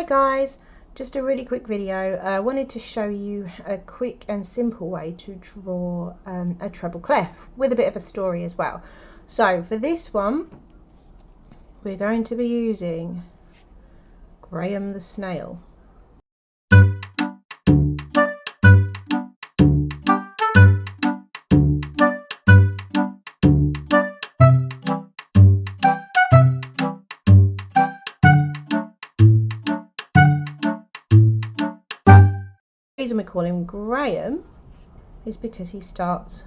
guys, just a really quick video. I wanted to show you a quick and simple way to draw a treble clef with a bit of a story as well. So for this one we're going to be using Graham the Snail. The reason we call him Graham is because he starts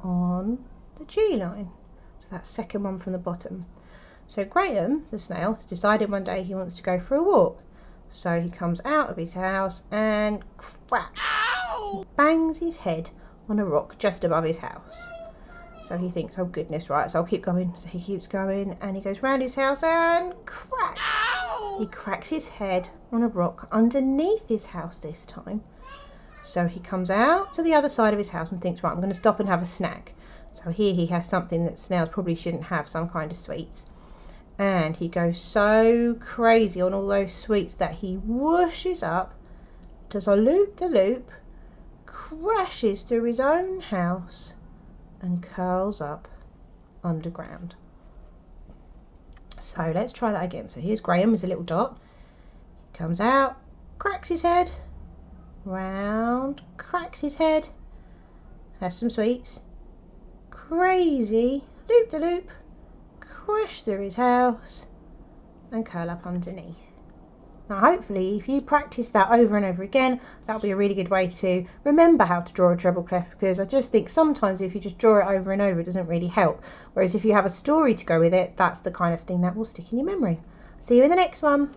on the G line, so that second one from the bottom. So Graham the Snail has decided one day he wants to go for a walk, so he comes out of his house and crack, bangs his head on a rock just above his house. So he thinks, oh goodness, right, so I'll keep going. So he keeps going and he goes round his house and crack, he cracks his head on a rock underneath his house this time. So he comes out to the other side of his house and thinks, right, I'm going to stop and have a snack. So here he has something that snails probably shouldn't have, some kind of sweets. And he goes so crazy on all those sweets that he whooshes up, does a loop-de-loop, crashes through his own house and curls up underground. So let's try that again. So here's Graham as a little dot. He comes out, cracks his head, round, cracks his head, has some sweets, crazy, loop-de-loop, crash through his house and curl up underneath. Now hopefully if you practice that over and over again, that'll be a really good way to remember how to draw a treble clef, because I just think sometimes if you just draw it over and over it doesn't really help, whereas if you have a story to go with it, that's the kind of thing that will stick in your memory. See you in the next one.